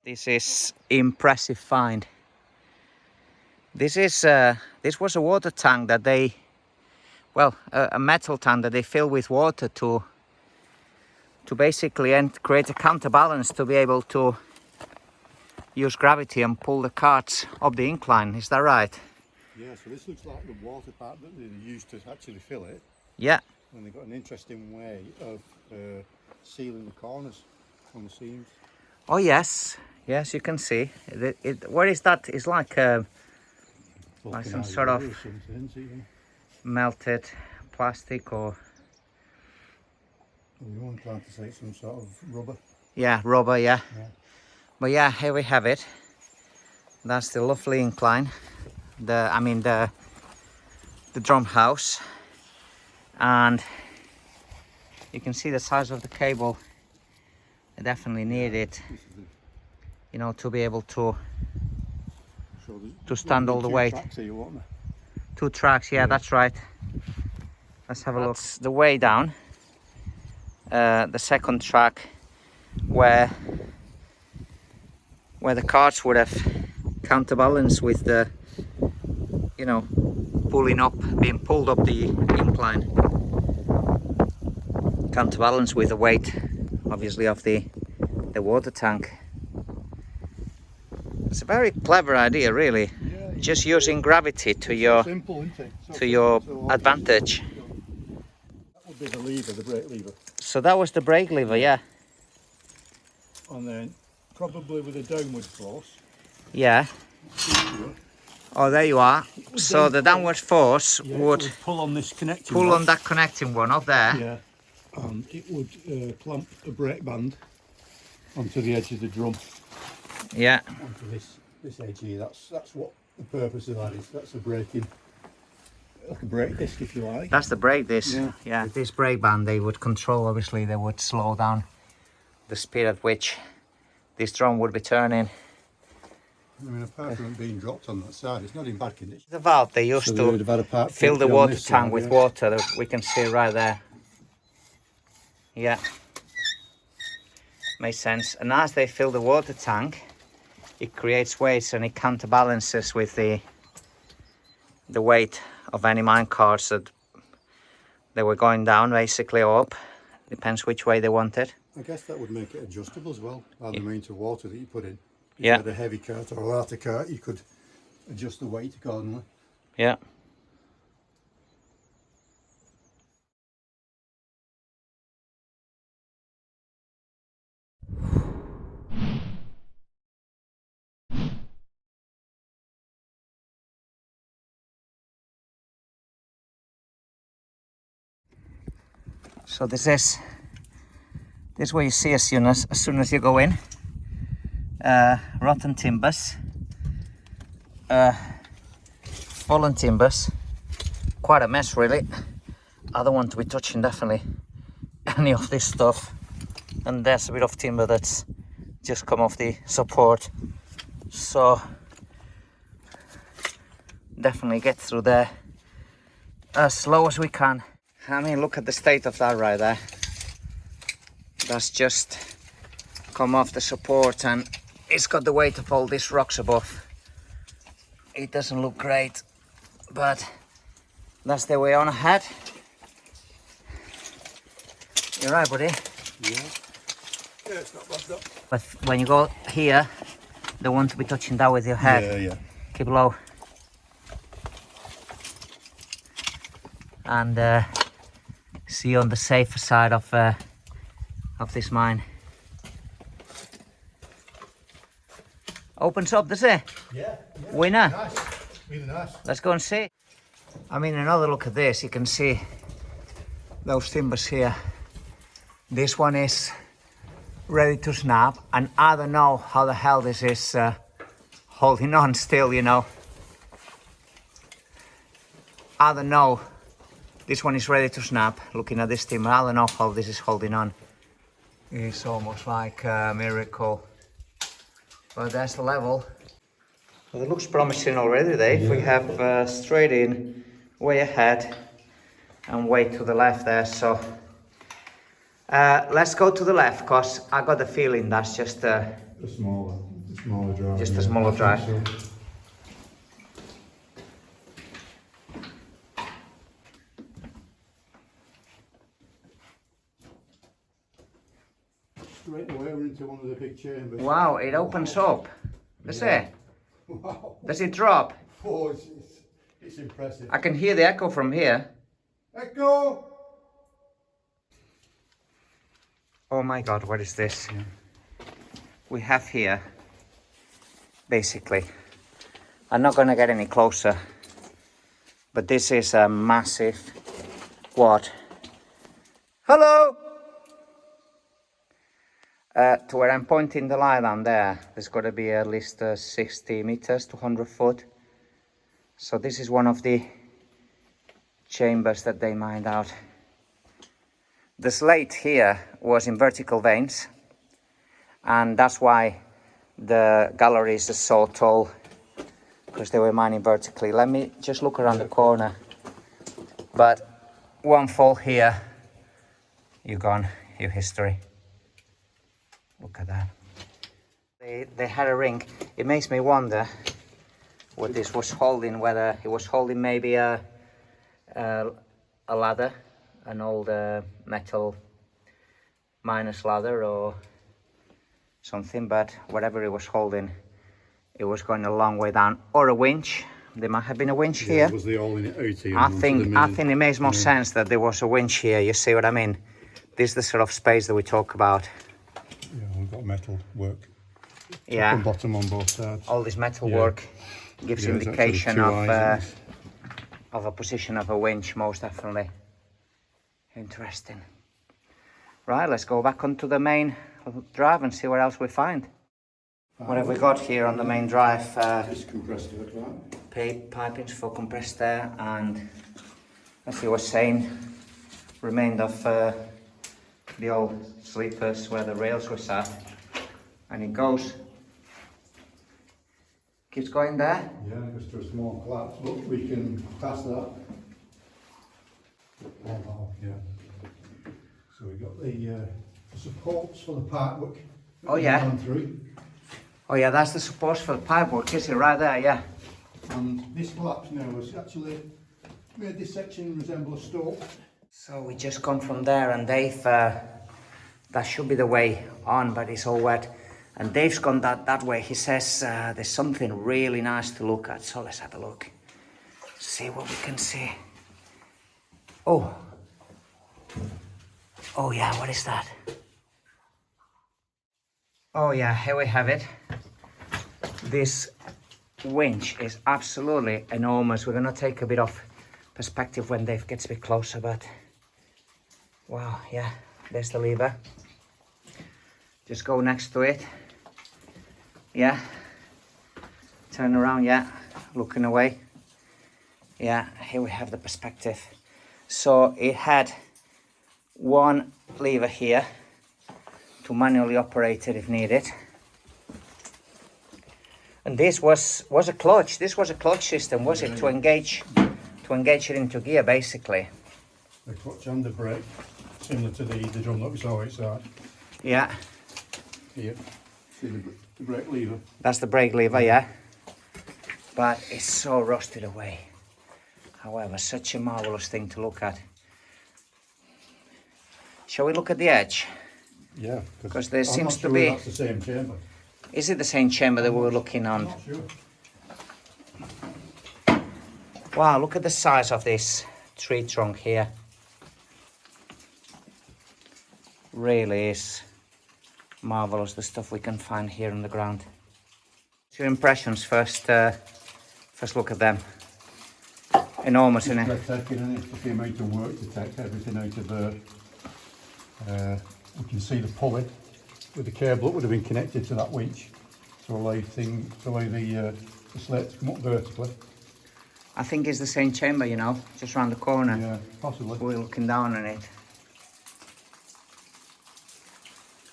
This is impressive find. This was a water tank that they, well, a metal tank that they fill with water to basically create a counterbalance to be able to use gravity and pull the carts up the incline. Is that right? Yeah, so this looks like the water pipe that they used to actually fill it. Yeah. And they've got an interesting way of sealing the corners on the seams. Oh yes, yes, you can see. What is that? It's like some sort of melted plastic or... You want to say some sort of rubber? Yeah, rubber, yeah. Yeah. But yeah, here we have it. That's the lovely incline. The drum house. And you can see the size of the cable. I definitely need it, you know, to be able to stand all the weight. Two tracks, yeah, that's right. Let's have a look. That's the way down. The second track where the carts would have counterbalanced with the, you know, being pulled up the incline. Counterbalance with the weight, obviously, of the water tank. It's a very clever idea, really. Yeah, just using gravity to your advantage. That would be the lever, the brake lever. So that was the brake lever, yeah. And then probably with a downward force. Yeah. Oh, there you are. So the downward force would pull on this connecting on that connecting one up there. Yeah. And it would clamp a brake band onto the edge of the drum. Yeah. Onto this edge here. That's what the purpose of that is. That's a braking, like a brake disc, if you like. That's the brake disc. Yeah. This brake band, they would control. Obviously, they would slow down the speed at which this drum would be turning. I mean, apart from it being dropped on that side, it's not in bad condition. The valve they used to fill the water tank with water that we can see right there. Yeah, makes sense. And as they fill the water tank, it creates weights and it counterbalances with the weight of any mine carts that they were going down, basically, or up. Depends which way they want it. I guess that would make it adjustable as well, by the amount of water that you put in. If you had a heavy cart or a lighter cart, you could adjust the weight accordingly. Yeah. So this is what you see as soon as you go in. Rotten timbers, fallen timbers, quite a mess really. I don't want to be touching definitely any of this stuff. And there's a bit of timber that's just come off the support, so definitely get through there as slow as we can. I mean, look at the state of that right there. That's just come off the support and it's got the weight of all these rocks above. It doesn't look great, but that's the way on ahead. You're right, buddy? Yeah. Yeah, it's not bad though. But when you go here, don't want to be touching that with your head. Yeah, yeah. Keep low. And see on the safer side of this mine. Opens up, does it? Yeah. Winner. Nice. Really nice. Let's go and see. I mean, another look at this, you can see those timbers here. This one is ready to snap, and I don't know how the hell this is holding on still, you know. I don't know. This one is ready to snap. Looking at this timber, I don't know how this is holding on. It's almost like a miracle. But that's the level. Well, it looks promising already, Dave. We have straight in, way ahead, and way to the left there. So let's go to the left, because I got the feeling that's just a small one. smaller drive. Just a smaller drive. So. Straight away we're into one of the big chambers. Wow, it opens up. Does it? Wow. Does it drop? Oh, it's impressive. I can hear the echo from here. Echo! Oh my God, what is this? We have here, basically, I'm not gonna get any closer, but this is a massive, what? Hello! To where I'm pointing the light on there's got to be at least 60 meters to 100 foot. So this is one of the chambers that they mined out. The slate here was in vertical veins, and that's why the galleries are so tall, because they were mining vertically. Let me just look around the corner. But one fall here, you're gone, your history. Look at that. They had a ring. It makes me wonder what this was holding, whether it was holding maybe a ladder, an old metal miner's ladder or something, but whatever it was holding, it was going a long way down. Or a winch. There might have been a winch here. Was they all in it out here? I think it makes more sense that there was a winch here. You see what I mean? This is the sort of space that we talk about. Yeah, we've got metal work. Yeah. Top and bottom on both sides. All this metal work gives indication of a position of a winch, most definitely. Interesting. Right, let's go back onto the main drive and see what else we find. What have we got here on the main drive? Just compressed air Pipings for compressed air, and as you were saying, remained of the old sleepers where the rails were sat, and it keeps going there. Yeah, it goes through a small collapse. Look, we can pass that. Oh, yeah. So we've got the supports for the pipework. Oh yeah. Gone through. Oh yeah, that's the supports for the pipework, is it? Right there, yeah. And this collapse now has actually made this section resemble a stove. So we just come from there, and Dave, that should be the way on, but it's all wet. And Dave's gone that way. He says there's something really nice to look at. So let's have a look. See what we can see. Oh. Oh yeah, what is that? Oh yeah, here we have it. This winch is absolutely enormous. We're gonna take a bit of perspective when Dave gets a bit closer, but wow, yeah, there's the lever. Just go next to it. Yeah. Turn around, yeah. Looking away. Yeah, here we have the perspective. So it had one lever here to manually operate it if needed. And this was a clutch. This was a clutch system, was it? To engage it into gear, basically. The clutch and the brake, similar to the drum that we saw outside. Yeah. Here, see the brake lever. That's the brake lever, yeah. But it's so rusted away. However, such a marvelous thing to look at. Shall we look at the edge? Yeah, because there I'm seems not to sure be. That's the same chamber. Is it the same chamber that we were looking on? I'm not sure. Wow, look at the size of this tree trunk here. Really is marvelous, the stuff we can find here on the ground. What's your impressions first? First look at them. Enormous, isn't it? Breathtaking, isn't it? It's the amount of work to take everything out of there. We can see the pulley with the cable that would have been connected to that winch to allow the slate to come up vertically. I think it's the same chamber, you know, just round the corner. Yeah, possibly. We're looking down on it.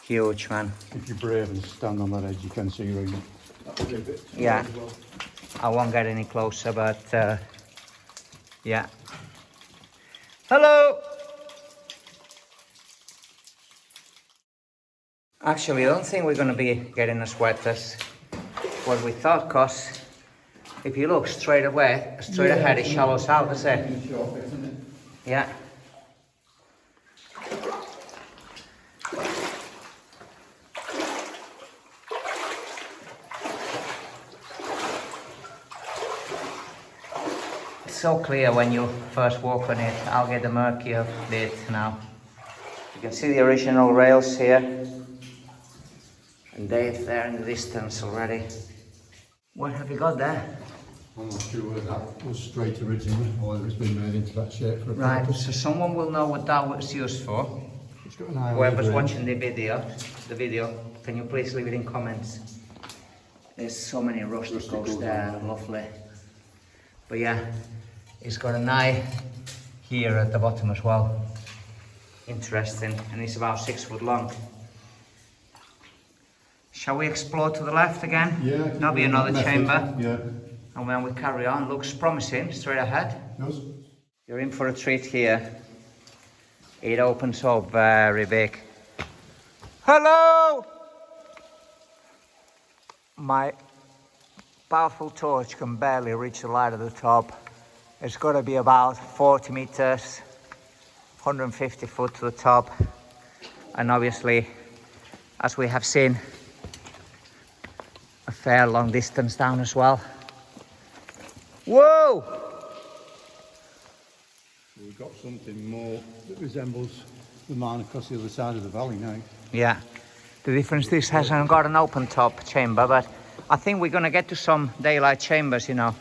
Huge, man. If you're brave and stand on that edge, you can see around that bit. Yeah. As well. I won't get any closer, but yeah. Hello! Actually, I don't think we're going to be getting as wet what we thought, cause if you look straight ahead, it shallows out, doesn't it? Yeah. It's so clear when you first walk on it. I'll get the murky of it now. You can see the original rails here. And they're there in the distance already. What have you got there? I'm not sure whether that was straight originally or whether it's been made into that shape for a Right, purpose. so someone will know what that was used for. It's got an eye on Whoever's the watching the video, can you please leave it in comments? There's so many rusticals there, lovely. But yeah, it's got an eye here at the bottom as well. Interesting, and it's about 6 foot long. Shall we explore to the left again? Yeah. There'll be another chamber. Yeah. And then we carry on. Looks promising, straight ahead. Yes. You're in for a treat here. It opens up very big. Hello! My powerful torch can barely reach the light at the top. It's got to be about 40 meters, 150 foot to the top. And obviously, as we have seen, a fair long distance down as well. Whoa! We've got something more that resembles the mine across the other side of the valley now. Yeah, the difference, this hasn't got an open top chamber, but I think we're gonna get to some daylight chambers, you know.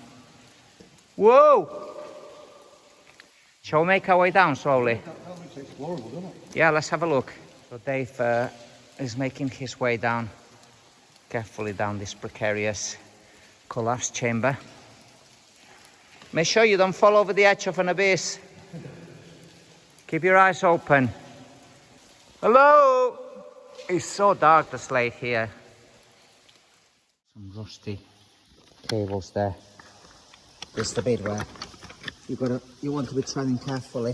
Whoa! Shall we make our way down slowly? That looks explorable, doesn't it? Yeah, let's have a look. So Dave is making his way down, carefully down this precarious collapsed chamber. Make sure you don't fall over the edge of an abyss. Keep your eyes open. Hello! It's so dark, the Slate here. Some rusty cables there. This is the bit where you want to be treading carefully.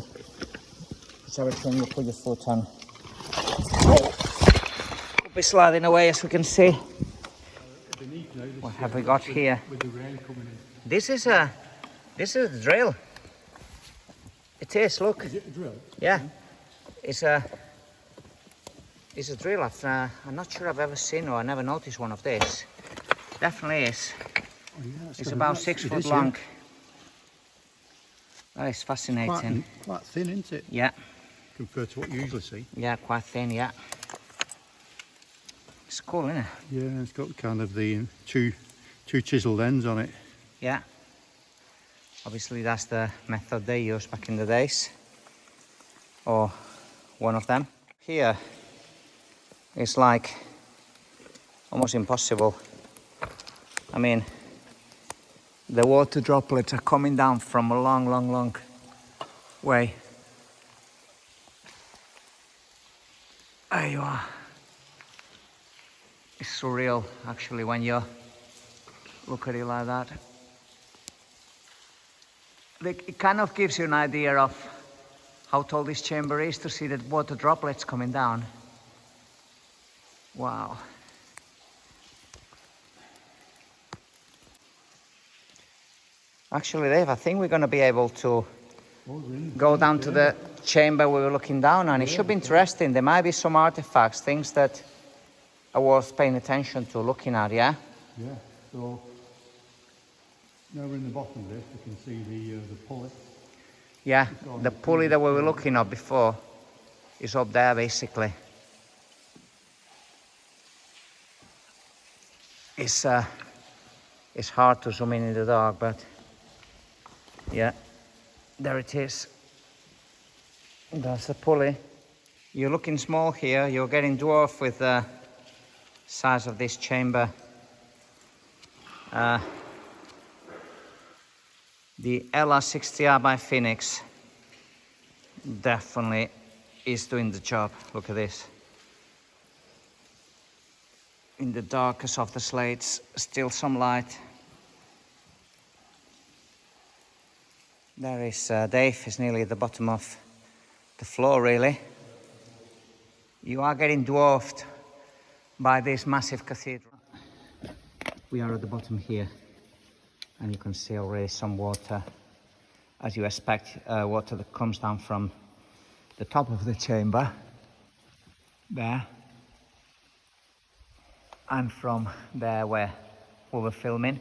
Whichever one you put your foot on. Oh. Could be sliding away, as we can see. What have we got here? With the rain coming in. This is a drill. It is, look. Is it a drill? Yeah. It's a drill. I'm not sure I've ever seen or I never noticed one of this. Definitely is. Oh, yeah, It's about 6 foot long. That is fascinating. Quite thin, isn't it? Yeah. Compared to what you usually see. Yeah, quite thin, yeah. It's cool, isn't it? Yeah, it's got kind of the two chiseled ends on it. Yeah. Obviously that's the method they used back in the days. Or one of them. Here it's like almost impossible. I mean, the water droplets are coming down from a long, long, long way. There you are. It's surreal, actually, when you look at it like that. It kind of gives you an idea of how tall this chamber is to see the water droplets coming down. Wow. Actually, Dave, I think we're going to be able to go down to the chamber we were looking down on. It should be interesting. There might be some artifacts, things that are worth paying attention to, looking at, yeah? Yeah, so now we're in the bottom of this, we can see the pulley. Yeah, the pulley that we were looking at before is up there, basically. It's hard to zoom in the dark, but yeah, there it is. That's the pulley. You're looking small here, you're getting dwarfed with the size of this chamber. The LR60R by Phoenix definitely is doing the job. Look at this. In the darkest of the slates, still some light. There is Dave, is nearly at the bottom of the floor, really. You are getting dwarfed by this massive cathedral. we are at the bottom here, and you can see already some water, as you expect, water that comes down from the top of the chamber there, and from there where we were filming,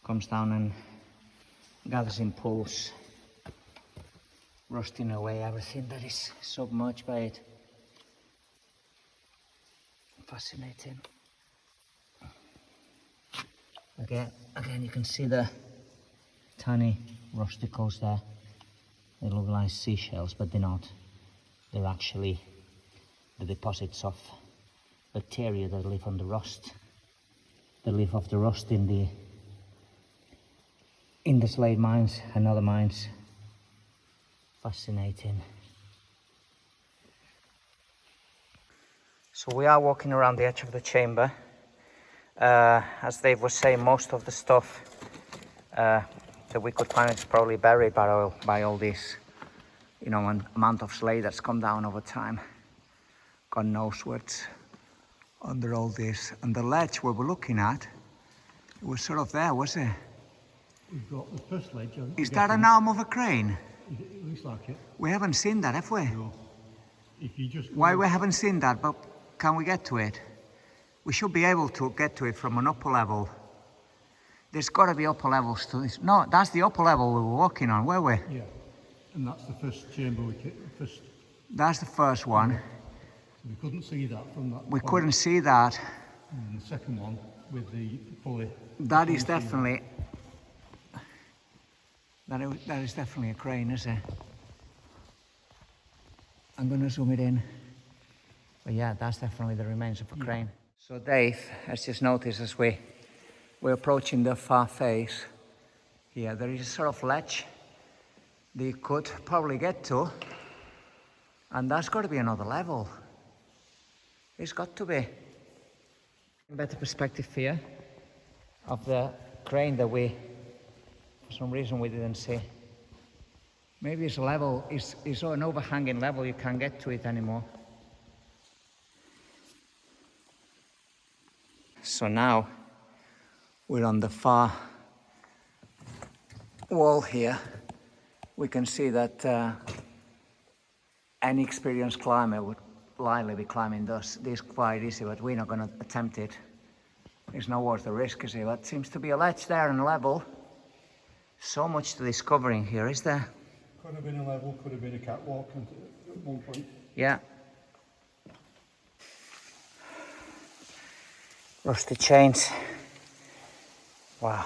comes down and gathers in pools, rusting away everything that is submerged by it. Fascinating. Again, you can see the tiny rusticles there. They look like seashells, but they're not. They're actually the deposits of bacteria that live on the rust. They live off the rust in the Slate mines and other mines. Fascinating. So we are walking around the edge of the chamber. As Dave was saying, most of the stuff that we could find is probably buried by all this, you know, an amount of slate that's come down over time. God knows what's under all this. And the ledge we were looking at, it was sort of there, was it? We've got the first ledge. Is that an arm of a crane? It looks like it. We haven't seen that, have we? No. If you just Why we haven't seen that, but can we get to it? We should be able to get to it from an upper level. There's got to be upper levels to this. No, that's the upper level we were walking on, were we? Yeah, and that's the first chamber first. That's the first one. So we couldn't see that from that. We point. couldn't see that. And the second one with the pulley. That is definitely. That is definitely a crane, isn't it? I'm going to zoom it in. But yeah, that's definitely the remains of a crane. So Dave has just noticed as we're approaching the far face here, there is a sort of ledge that you could probably get to, and that's got to be another level. It's got to be. Better perspective here of the crane that for some reason we didn't see. Maybe it's a level, it's an overhanging level, you can't get to it anymore. So now we're on the far wall here. We can see that any experienced climber would likely be climbing this quite easy, but we're not going to attempt it. It's not worth the risk, is it? But seems to be a ledge there and a level. So much to discovering here, is there? Could have been a level, could have been a catwalk at one point. Yeah. Rusty chains. Wow.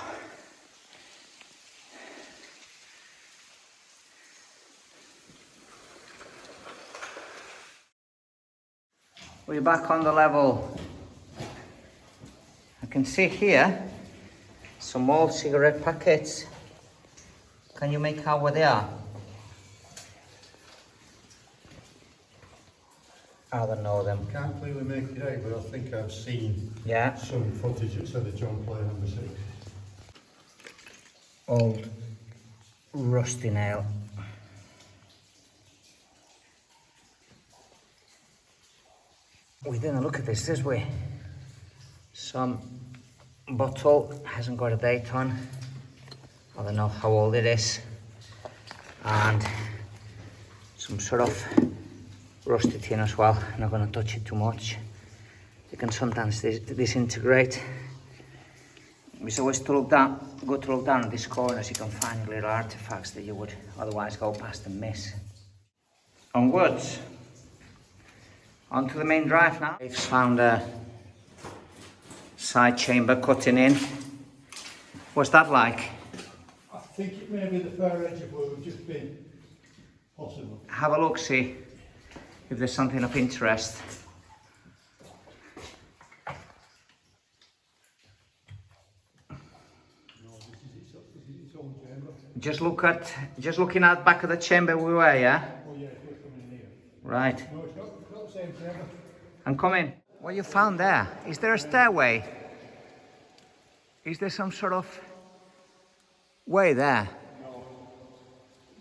We're back on the level. I can see here some old cigarette packets. Can you make out where they are? I don't know them. Can't clearly make it out, but I think I've seen some footage that said the John Player number 6. Old rusty nail. We didn't look at this, did we? Some bottle hasn't got a date on. I don't know how old it is. And some sort of rusty tin as well. I'm not going to touch it too much. It can sometimes disintegrate. It's always good to look down at these corners. You can find little artifacts that you would otherwise go past and miss. Onwards. Onto the main drive now. We've found a side chamber cutting in. What's that like? I think it may be the far edge of where we've just been. Possible. Have a look, see if there's something of interest. No, this is its own chamber. Just looking at the back of the chamber we were, yeah? Oh yeah, it's coming in here. Right. No, it's not the same chamber. I'm coming. What you found there? Is there a stairway? Is there some sort of way there? No.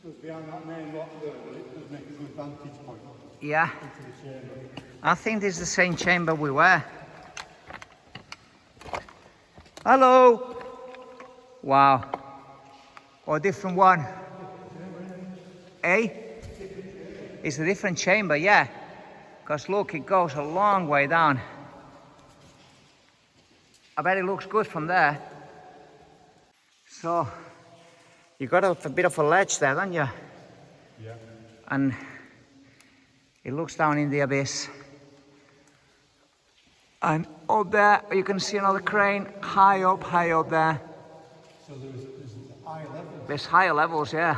Because behind that main lock there, it does make a good vantage point. Yeah. Into the chamber. I think this is the same chamber we were. Hello. Wow. Or a different one. Eh? It's a different chamber, yeah. Because look, it goes a long way down. I bet it looks good from there. So, you got a bit of a ledge there, don't you? Yeah. And it looks down in the abyss. And up there, you can see another crane high up there. So there's higher levels. There's higher levels, yeah.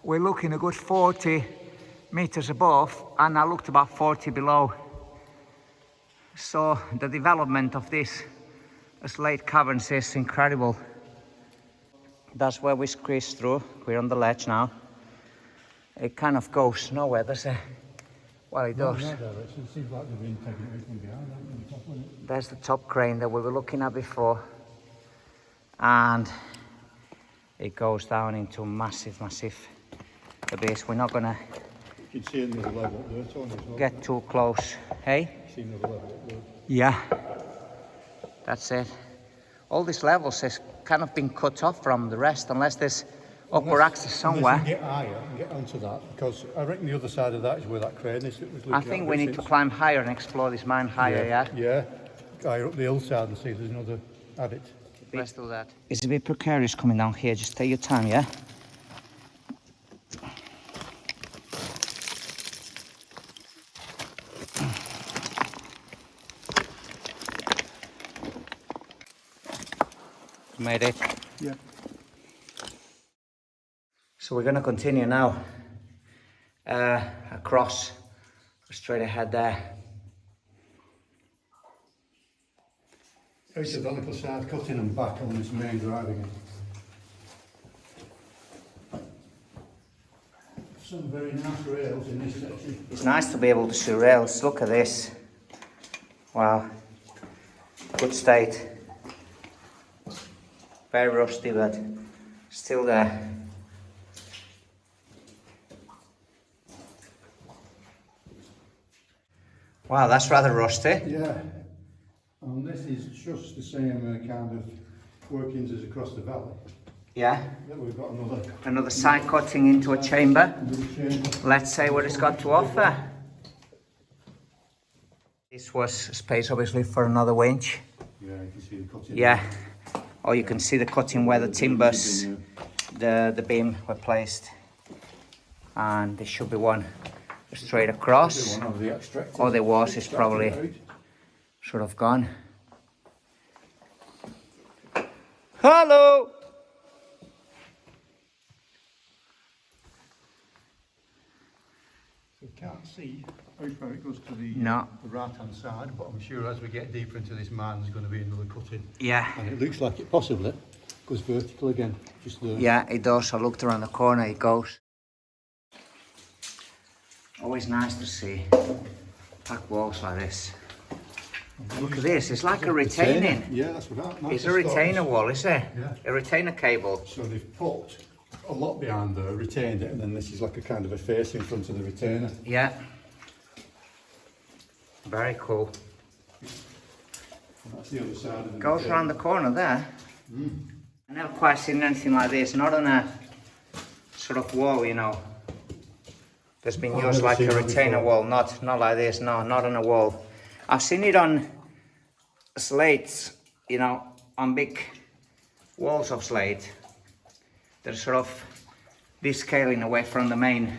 We're looking a good 40 meters above, and I looked about 40 below. So the development of this Slate caverns is incredible. That's where we squeeze through. We're on the ledge now. It kind of goes nowhere, does it? Well, it does. No, it seems like they've been taking everything behind, haven't they? The top one. There's the top crane that we were looking at before. And it goes down into massive abyss. We're not gonna You can see another level up there, Tony, as well. get too close. Hey? You see another level up there. Yeah. That's it. All these levels has kind of been cut off from the rest, unless there's upper access somewhere. Unless you get higher and get onto that, because I reckon the other side of that is where that crane is. That was I think we need to climb higher and explore this mine higher, yeah? Yeah. Higher up the hillside and see if there's another adit. Let's do that. It's a bit precarious coming down here. Just take your time, yeah? Made it. Yeah. So we're going to continue now across, straight ahead there. Out of the little side cutting and back on this main drive again. Some very nice rails in this section. It's nice to be able to see rails. Look at this. Wow. Good state. Very rusty, but still there. Wow, that's rather rusty. Yeah. And this is just the same kind of workings as across the valley. Yeah. Then we've got Another side cutting into a chamber. another chamber. Let's see what it's got to offer. This was space obviously for another winch. Yeah, you can see the cutting. Yeah. Or you can see the cutting where the timbers, the beam were placed. And there should be one straight across. One of the extractors. All there was is probably Out. sort of gone. Hello! So we can't see how far it goes to the No. right hand side, but I'm sure as we get deeper into this mine there's going to be another cutting. Yeah. And it looks like it possibly goes vertical again, just there. Yeah, it does. I looked around the corner, it goes. Always nice to see packed walls like this. Look at this, it's like a retaining. Yeah, that's right. Nice It's a retainer storage. wall, is it? Yeah. A retainer cable. So they've put a lot behind there, retained it, and then this is like a kind of a face in front of the retainer. Yeah. Very cool. And that's the other side of the Goes retainer. around the corner there. I've never quite seen anything like this, not on a sort of wall, you know. That's been I've used never like seen a that retainer before. wall, not like this, no, not on a wall. I've seen it on slates, you know, on big walls of slate. They're sort of descaling away from the main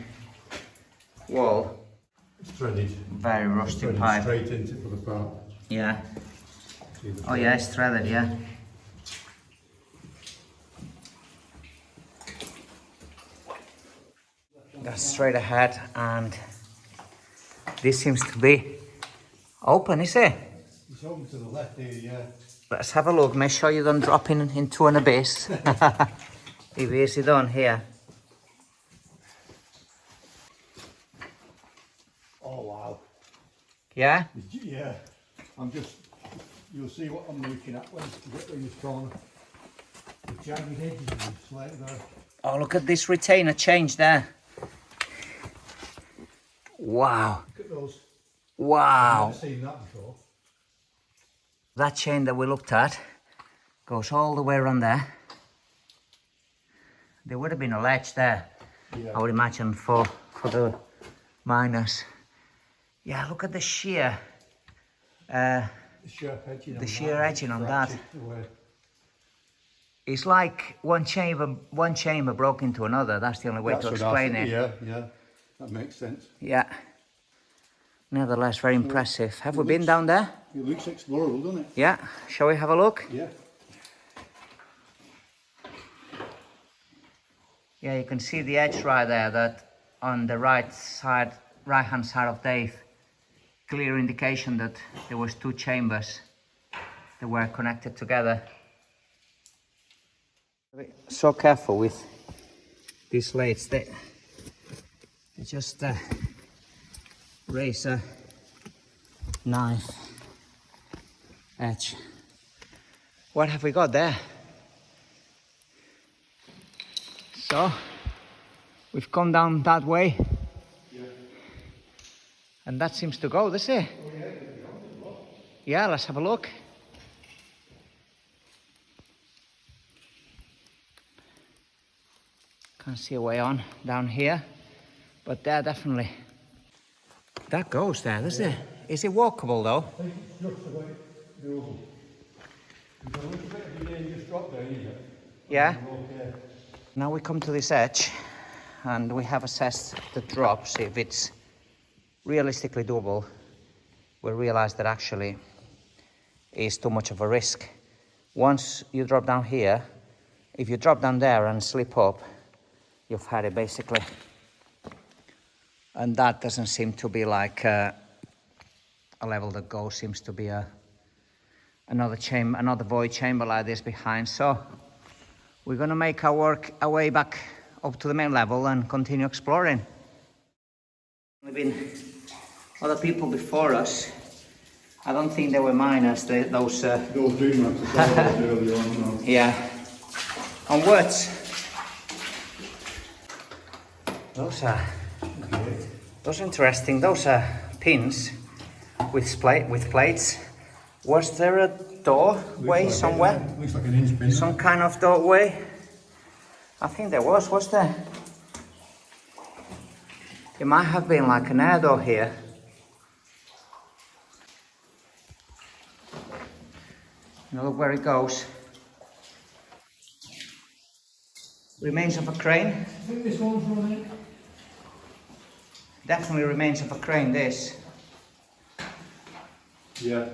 wall. It's threaded. Very rusty Threaded pipe. straight into for the part. Yeah. See the Oh yeah, it's threaded, yeah. That's straight ahead, and this seems to be open, is it? It's open to the left here, yeah. Let's have a look. Make sure you don't drop in into an abyss. If easy done here. Oh wow. Yeah? Yeah. You'll see what I'm looking at when you get in this corner. The jagged edges of the slate there. Oh, look at this retainer change there. Wow. Look at those. Wow. I've never seen that before. That chain that we looked at Goes all the way around there. There would have been a ledge there, Yeah. I would imagine, for the miners. Yeah, look at the sheer. The sheer edging on that. It's like one chamber broke into another. That's the only way to explain it. Yeah, that makes sense. Yeah. Nevertheless, very impressive. Have we been down there? It looks explorable, doesn't it? Yeah. Shall we have a look? Yeah. Yeah, you can see the edge right there, that on the right hand side of Dave. Clear indication that there was 2 chambers that were connected together. So careful with these slates. They just razor knife edge. What have we got there? So we've come down that way. And that seems to go, does it? Yeah, let's have a look. Can't see a way on down here, but there definitely. That goes there, does it? Is it walkable though? I think it's just about doable. There's a little bit of a dangerous drop down here. Yeah. Okay. Now we come to this edge and we have assessed the drop, see if it's realistically doable. We realize that actually is too much of a risk. Once you drop down here, if you drop down there and slip up, you've had it basically. And that doesn't seem to be like a level that goes, seems to be another void chamber like this behind. So we're gonna make our way back up to the main level and continue exploring. There've been other people before us. I don't think they were miners. Those dream maps earlier on. No. Yeah. Onwards. Those are interesting. Those are pins with plates. Was there a doorway somewhere? Looks like an inch pin. Some kind of doorway? I think there was there? It might have been like an air door here. Now look where it goes. Remains of a crane. I think this one's running. Definitely remains of a crane, this. Yeah.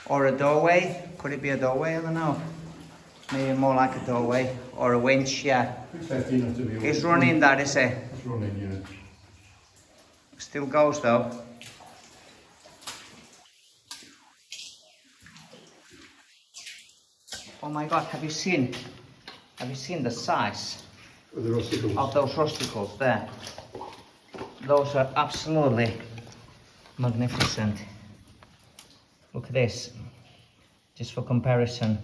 Or a doorway. Could it be a doorway? I don't know. Maybe more like a doorway. Or a winch, yeah. It's running that, is it? It's running, yeah. Still goes though. Oh my God, have you seen the size Of the rusticles. of those rusticles there? Those are absolutely magnificent. Look at this, just for comparison.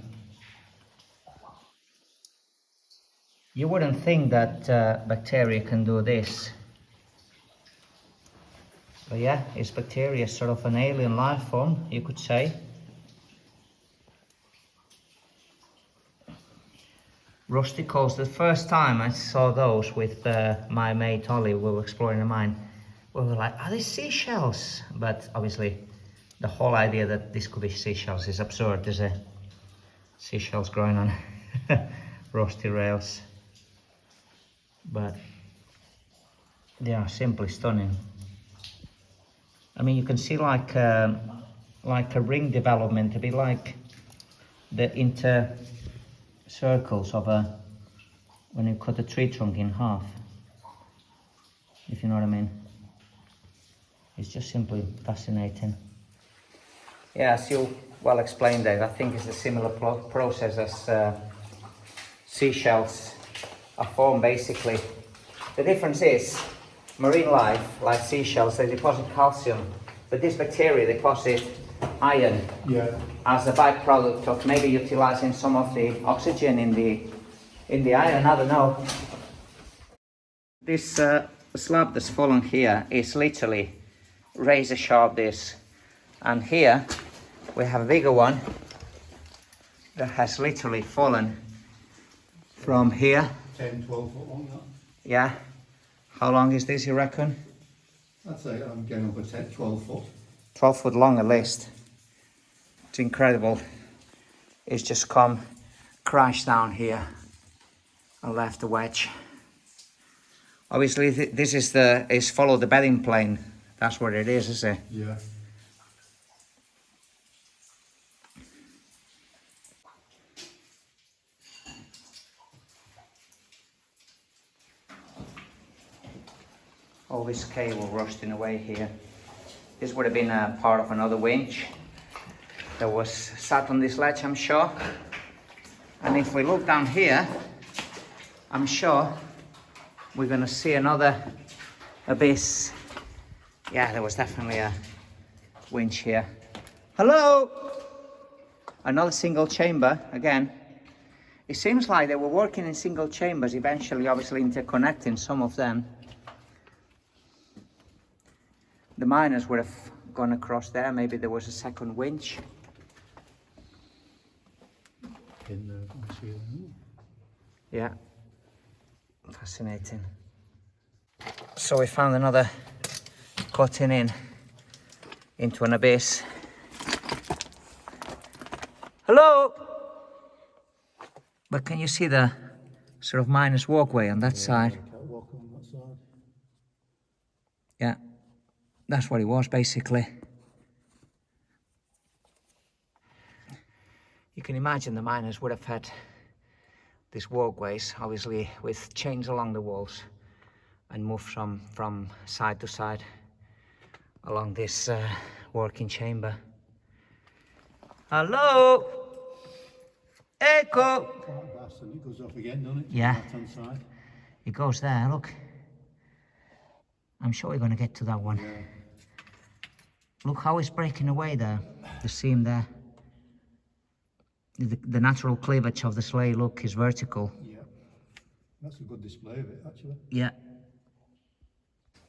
You wouldn't think that bacteria can do this. But yeah, it's bacteria, sort of an alien life form, you could say. Rusticles, the first time I saw those with my mate Ollie, we were exploring a mine, we were like, are these seashells? But obviously, the whole idea that this could be seashells is absurd. There's seashells growing on rusty rails. But they are simply stunning. I mean, you can see like a ring development, a bit like the inter circles of when you cut a tree trunk in half, if you know what I mean. It's just simply fascinating. Yeah, as you well explained, Dave, I think it's a similar process as seashells are formed basically. The difference is marine life, like seashells, they deposit calcium, but these bacteria deposit iron. Yeah. As a byproduct of maybe utilizing some of the oxygen in the iron, I don't know. This slab that's fallen here is literally razor sharp, this. And here we have a bigger one that has literally fallen from here. 10, 12 foot long, that. Yeah. How long is this, you reckon? I'd say I'm getting over 10, 12 foot. 12 foot long at least. It's incredible. It's just come, crashed down here and left a wedge. Obviously, this is follow the bedding plane. That's what it is, isn't it? Yeah. All this cable rusting away here. This would have been a part of another winch that was sat on this ledge, I'm sure. And if we look down here, I'm sure we're gonna see another abyss. Yeah, there was definitely a winch here. Hello! Another single chamber again. It seems like they were working in single chambers, eventually obviously interconnecting some of them. The miners would have gone across there. Maybe there was a second winch. Yeah, fascinating. So we found another cutting in into an abyss. Hello! But can you see the sort of miner's walkway on that side? Yeah, that's what it was basically. You can imagine the miners would have had these walkways, obviously with chains along the walls, and moved from side to side along this working chamber. Hello! Echo! It goes off again, doesn't it? Yeah. Right-hand side. It goes there, look. I'm sure we're going to get to that one. Yeah. Look how it's breaking away there, the seam there. The natural cleavage of the slate, look, is vertical. Yeah. That's a good display of it, actually. Yeah.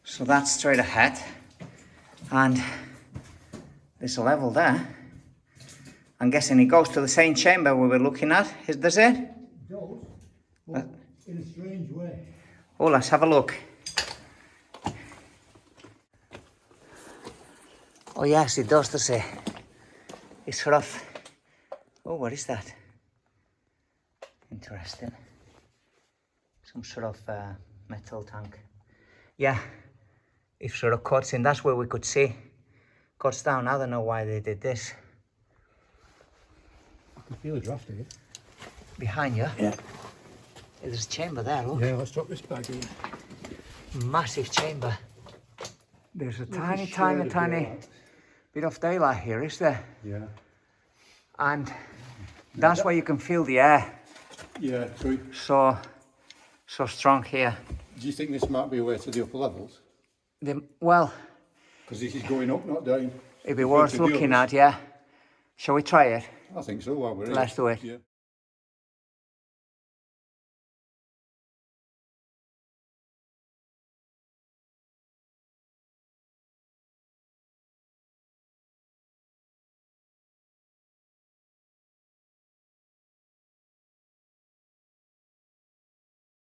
So that's straight ahead. And there's a level there. I'm guessing it goes to the same chamber we were looking at, does it? It does, but in a strange way. Oh, let's have a look. Oh yes, it does it? It's sort of... Oh, what is that? Interesting. Some sort of metal tank. Yeah, it sort of cuts in. That's where we could see. Cuts down. I don't know why they did this. I can feel a draft here. Behind you? Yeah. There's a chamber there, look. Yeah, let's drop this bag in. Massive chamber. There's a tiny bit of daylight here, is there? Yeah. And that's where you can feel the air. Yeah, true. So strong here. Do you think this might be a way to the upper levels? Well, because this is going up, not down. it'd be worth looking at, yeah. Shall we try it? I think so, while we're here. Let's do it. Yeah.